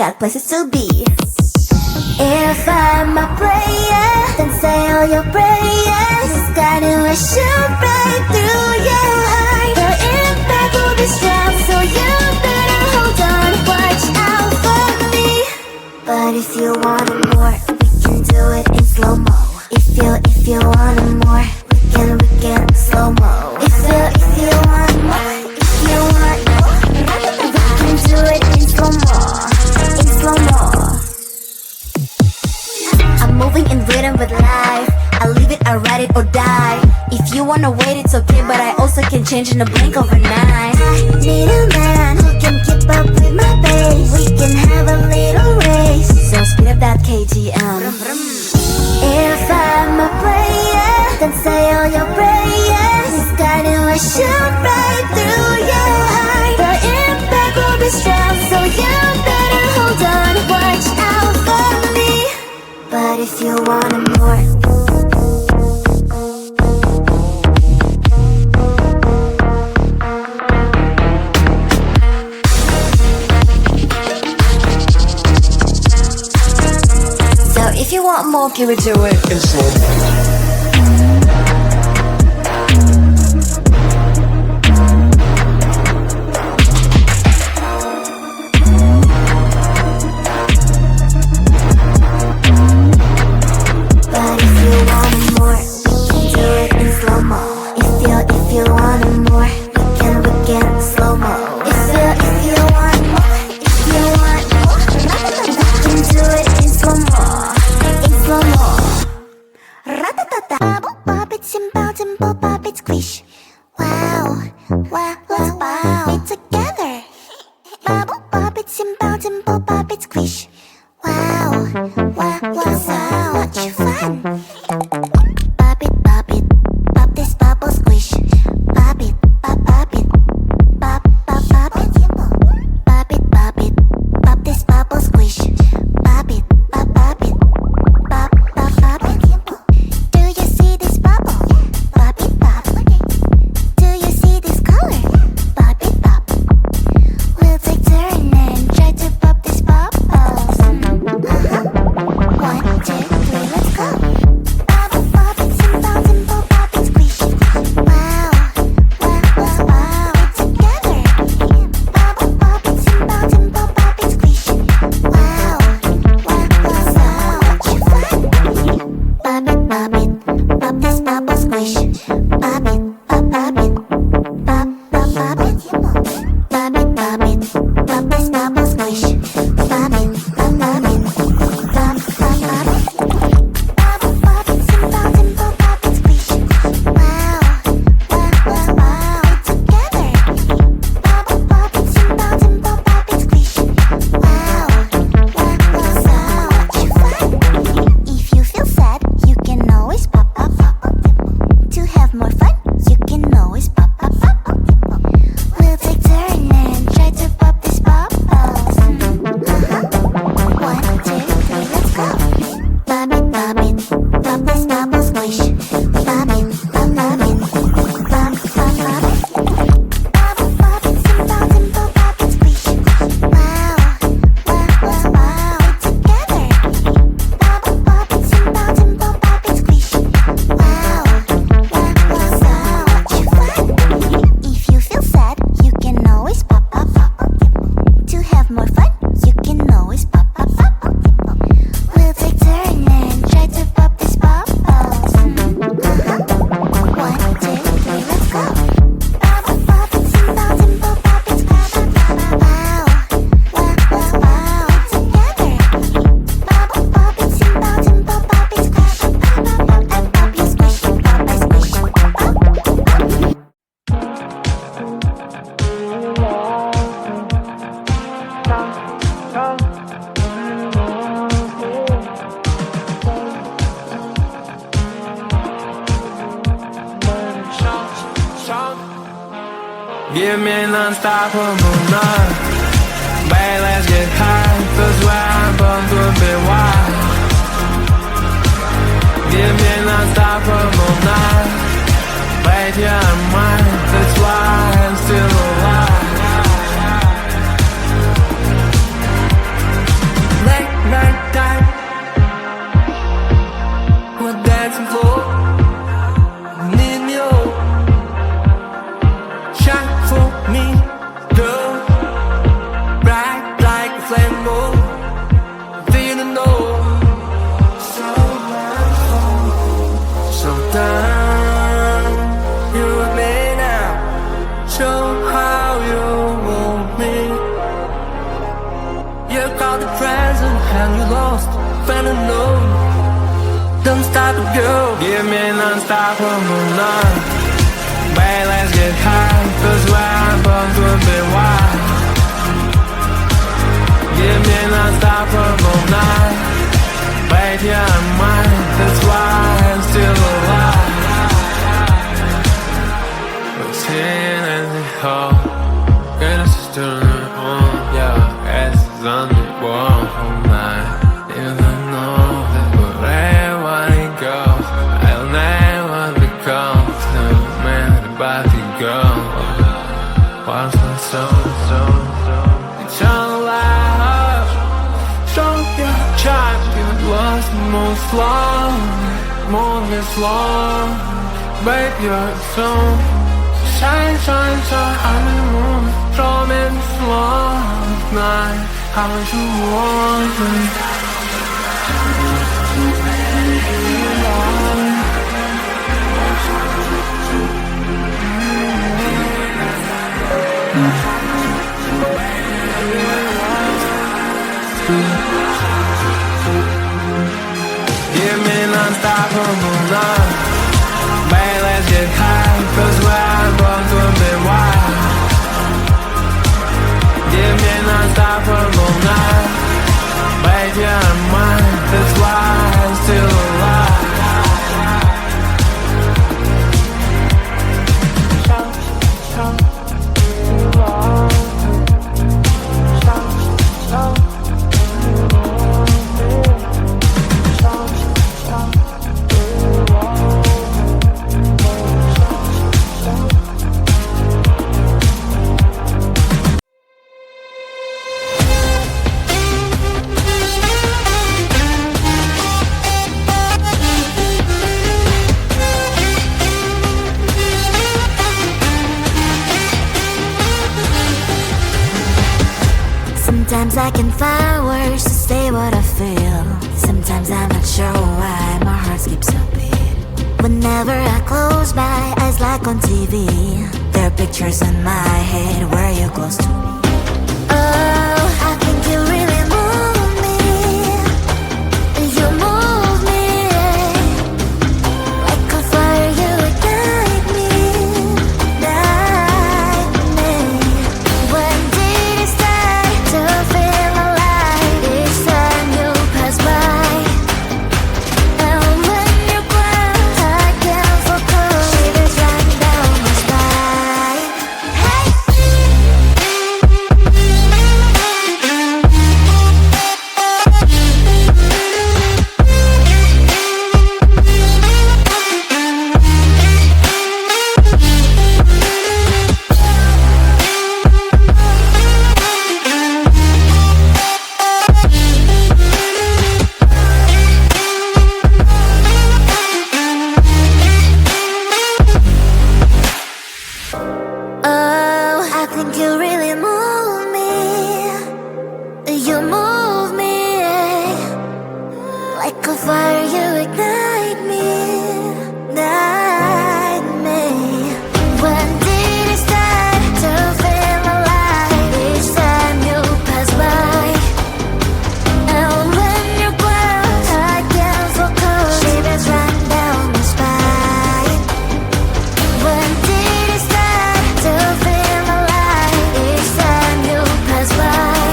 got places to be. If I'm a player, then say all your prayers. It's gonna shoot right through your heart. The impact will be strong, so you better hold on. Watch out for me. But if you want more, we can do it in slow-mo. If you want more, we can slow-mo. If you want more, we can do it in slow-mo. In slow-mo. I'm moving in rhythm with life. I leave it, I ride it or die. If you wanna wait, it's okay, but I also can change in a blink overnight. I need a man who can keep up with my pace. We can have a little race, so speed up that KTM. If I'm a player, then say all your prayers. It's gonna shoot right through your heart. The impact will be strong, so you better hold on. Watch out for me. But if you want more, so if you want more, can we do it in slow-mo? Give me an unstoppable night. Babe, let's get high, 'cause where I'm born could be wild. Give me an unstoppable night. Babe, yeah, I'm mine, that's why I'm still alive. about the present and you lost, fell alone. Don't stop to go. Give me an unstoppable love. Babe, let's get high, 'cause we're born to be wild. Give me an unstoppable night. Babe, you're mine, that's why I'm still alive. We're sitting in the hall, greatest sister on, yeah, ass is on the wall all night. Even know that wherever it goes, I'll never become the man about to go. What's my soul, it's all life. Show your child, it was most long, more than long. Babe, you're so shine, shine, shine, I'm in the moon. Draw me in the slow night. How much you want me? Give me an unstoppable love. Babe, let's get high, 'cause we're born to be wild. Give me an unstoppable night. Babe, you're mine, that's why I'm still alive. Sometimes I can find words to say what I feel. Sometimes I'm not sure why my heart skips a beat. Whenever I close my eyes like on TV, there are pictures in my head where you're close to me. Oh, I think you really move me. You move me. Like a fire, you ignite me. Ignite me. When did it start to feel alive? Each time you pass by, and when you cry, I can't focus. Shivers run down my spine. Hey. Oh, I think you really move me. You move me. Like a fire, you ignite me. Ignite me. When did it start to feel alive? Each time you pass by, and when you close, I can't focus. Shivers run down my spine. When did it start to feel alive? Each time you pass by,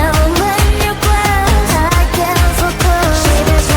and when you close, I can't focus. Shivers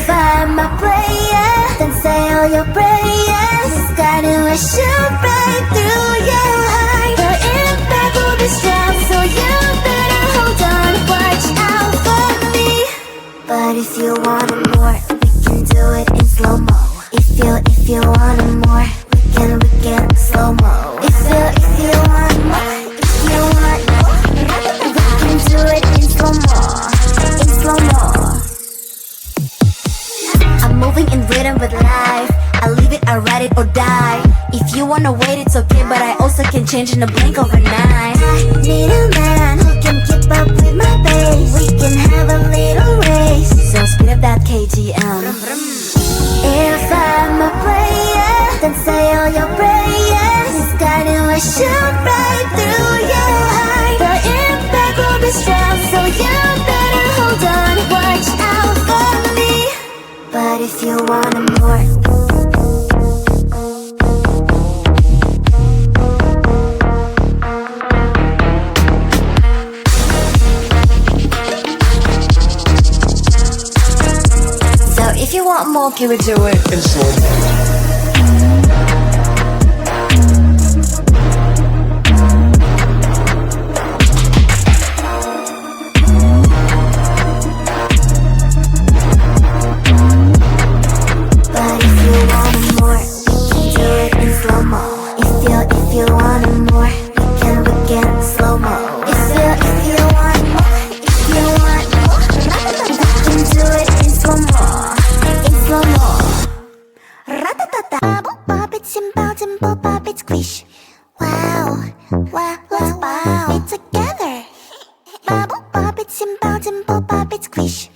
If I'm a player, then say all your prayers. Got to shoot right through your heart. The impact will be strong, so you better hold on. Watch out for me. But if you want it more, we can do it in slow-mo. If you want it more, we can slow-mo. If you want more, if you want more, we can do it in slow-mo. In slow-mo. I'm moving in rhythm with life. I leave it, I ride it or die. If you wanna wait, it's okay, but I also can change in a blink overnight. I need a man who can keep up with my pace. We can have a little race, so speed up that KTM. If I'm a player, then say all your prayers. Got to shoot right through your heart. The impact will be strong, so you better hold on. Watch out for me. But if you want it more, so if you want more, can we do it in slow-mo? But if you want it more, we can do it in slow-mo. If you want it more, we can slow-mo. If you want more, if you want more, we can do it in slow-mo. In slow-mo. Ratatata. Bubble pop it, simple, dimple pop it, squish. Wow, wow, let's pop it together. Bubble pop it, simple, dimple pop it, squish.